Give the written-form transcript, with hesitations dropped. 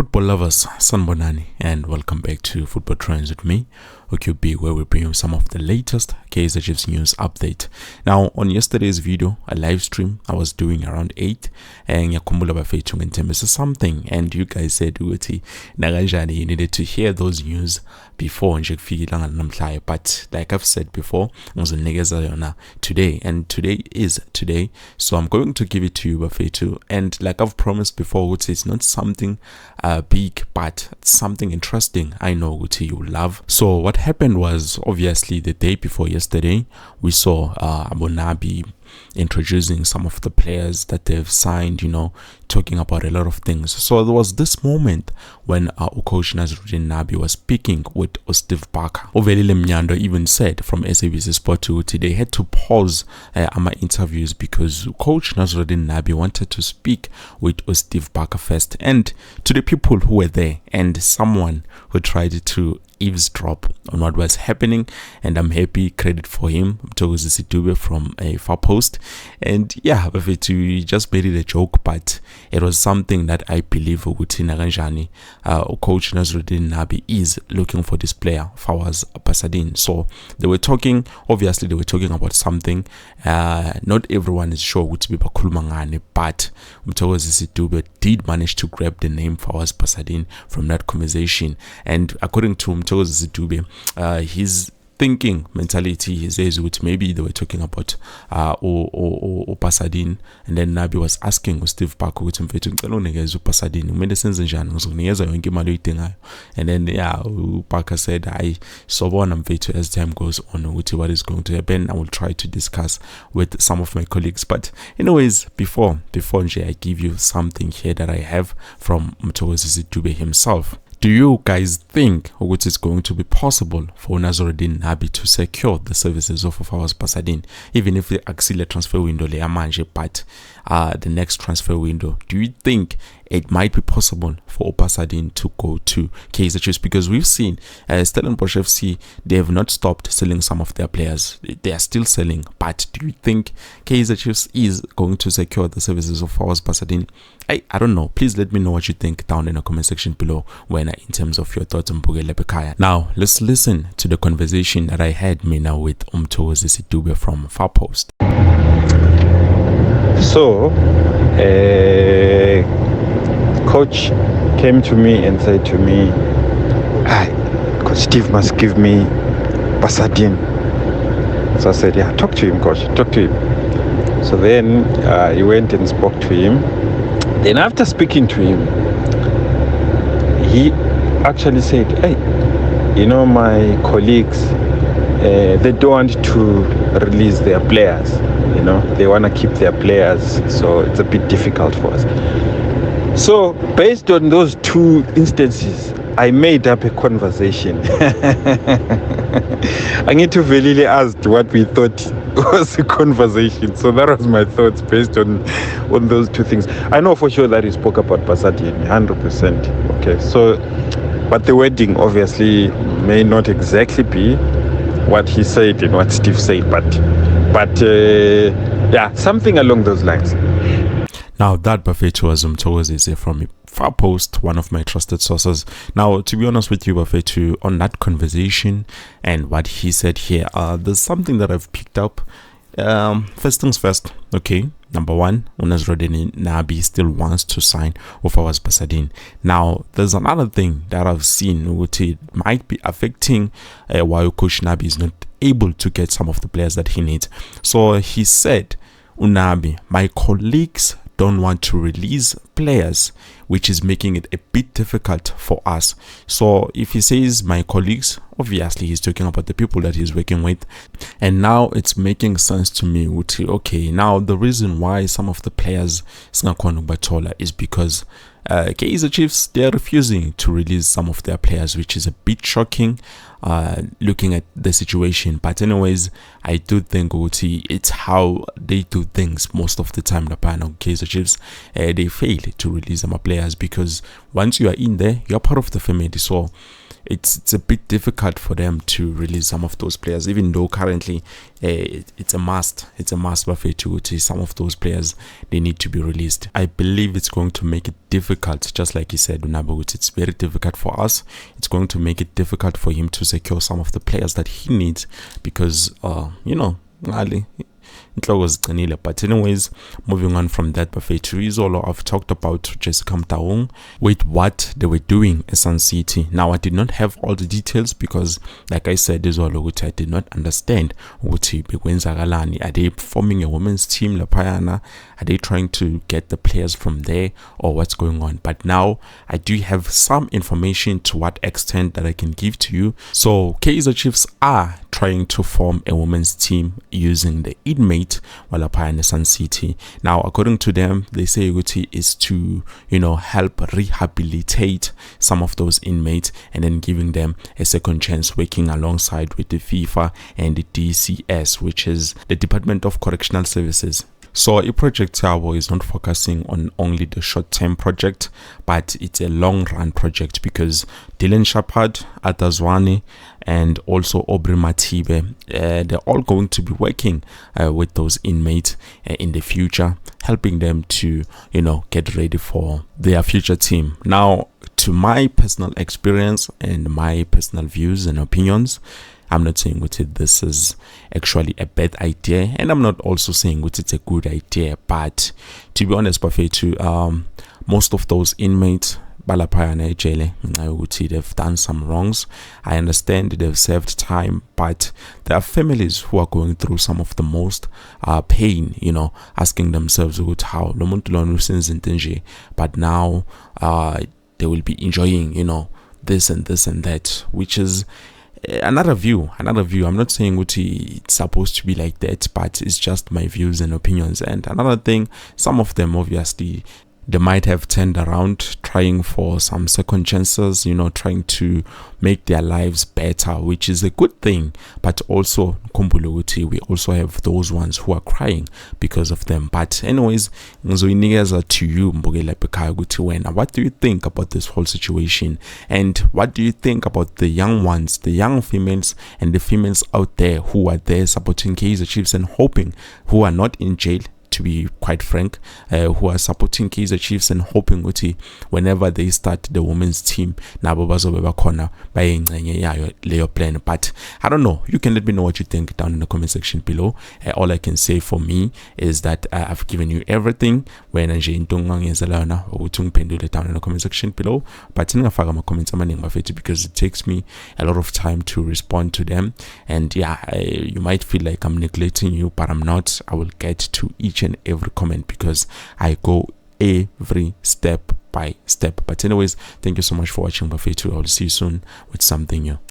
Football lovers, Sanbonani, and welcome back to Football Trends with me, OQB, where we bring you some of the latest Kaizer Chiefs news update. Now, on yesterday's video, a live stream I was doing around 8, and something, and you guys said, Uti, Naganjani, you needed to hear those news before, but like I've said before, today, and today is today, so I'm going to give it to you, Bafetu, and like I've promised before, it's not something big, but something interesting I know Uti you love. So what happened was, obviously the day before yesterday, we saw Nabi introducing some of the players that they've signed, talking about a lot of things. So there was this moment when coach Nasreddine Nabi was speaking with Steve Barker. Ovelile Mnyando even said from SABC Sport 2 they had to pause our interviews because coach Nasreddine Nabi wanted to speak with Steve Barker first. And to the people who were there and someone who tried to eavesdrop on what was happening, and I'm happy, credit for him, Mtogozi from a far post. And yeah, we just made it a joke, but it was something that I believe Ugutina Ranjani, coach Nasreddine Nabi, is looking for this player, Fawaz Pasadine. So they were talking, obviously they were talking about something. Not everyone is sure which people Kulmangani, but Mtogozi did manage to grab the name Fawaz Pasadine from that conversation. And according to Mtogozi his thinking mentality, he says, which maybe they were talking about Pasadine, and then Nabi was asking Steve Barker which Pasadine, and then Barker said, I saw as time goes on, which what is going to happen, I will try to discuss with some of my colleagues. But anyways, before I give you something here that I have from Mtogozi himself. Do you guys think which is going to be possible for Nasreddine Nabi to secure the services of Fawaz Pasadine, even if the auxiliary transfer window but the next transfer window? Do you think it might be possible for Pasadine to go to Kaizer Chiefs? Because we've seen Stellenbosch FC, they have not stopped selling some of their players. They are still selling. But do you think Kaizer Chiefs is going to secure the services of Fawaz Pasadine? I don't know. Please let me know what you think down in the comment section below in terms of your thoughts on Mbugele Bekaya. Now, let's listen to the conversation that I had with Mtogozi from Far Post. So, coach came to me and said to me, Coach Steve must give me Pasadine. So I said, yeah, talk to him, coach, talk to him. So then he went and spoke to him. Then after speaking to him, he actually said, hey, my colleagues, they don't want to release their players. They want to keep their players, so it's a bit difficult for us. So based on those two instances, I made up a conversation. I need to really ask what we thought was a conversation. So that was my thoughts based on those two things. I know for sure that he spoke about Pasadine, 100%. Okay, so, but the wording obviously may not exactly be what he said and what Steve said, but yeah, something along those lines. Now that Bafetu was Mtogozi from Far Post, one of my trusted sources. Now, to be honest with you, Bafetu, on that conversation and what he said here, there's something that I've picked up. First things first, okay. Number one, Nasreddine Nabi still wants to sign with Fawaz Pasadine. Now, there's another thing that I've seen which it might be affecting why Coach Nabi is not able to get some of the players that he needs. So he said, Unabi, my colleagues don't want to release players, which is making it a bit difficult for us. So if he says my colleagues, obviously he's talking about the people that he's working with. And now it's making sense to me. Okay, now the reason why some of the players is because Kaizer Chiefs, they're refusing to release some of their players, which is a bit shocking looking at the situation. But anyways, I do think it's how they do things most of the time. The Kaizer Chiefs, they fail to release them players because once you are in there, you're part of the family. So it's a bit difficult for them to release some of those players, even though currently it's a must buffet to some of those players, they need to be released. I believe it's going to make it difficult, just like he said, Nabi, it's very difficult for us. It's going to make it difficult for him to secure some of the players that he needs, because but anyways, moving on from that, buffet to Izolo, I've talked about Jessica Motaung with what they were doing at Sun City. Now, I did not have all the details because, like I said, Izolo, I did not understand are they forming a women's team, Lapayana? Are they trying to get the players from there, or what's going on? But now I do have some information to what extent that I can give to you. So Kaizer Chiefs are trying to form a women's team using the inmate while in Sun City. Now, according to them, they say it is to help rehabilitate some of those inmates and then giving them a second chance, working alongside with the FIFA and the DCS, which is the Department of Correctional Services. So a project Tabo is not focusing on only the short-term project, but it's a long-run project, because Dylan Shepard, Atazwane, and also Aubrey Matibe, they're all going to be working with those inmates in the future, helping them to get ready for their future team. Now, to my personal experience and my personal views and opinions, I'm not saying this is actually a bad idea, and I'm not also saying it's a good idea. But to be honest, most of those inmates, they've done some wrongs. I understand they've served time, but there are families who are going through some of the most pain, asking themselves how, but now they will be enjoying, this and this and that, which is another view. I'm not saying it's supposed to be like that, but it's just my views and opinions. And another thing, some of them obviously, they might have turned around, trying for some second chances, trying to make their lives better, which is a good thing. But also, we also have those ones who are crying because of them. But anyways, to you, what do you think about this whole situation? And what do you think about the young ones, the young females and the females out there who are there supporting Kaizer Chiefs and hoping, who are not in jail, to be quite frank, who are supporting Kaizer Chiefs and hoping whenever they start the women's team, plan. But I don't know, you can let me know what you think down in the comment section below. All I can say for me is that I've given you everything when down in the comment section below. But because it takes me a lot of time to respond to them, and you might feel like I'm neglecting you, but I'm not. I will get to each and every comment because I go every step by step. But anyways, thank you so much for watching. I'll see you soon with something new.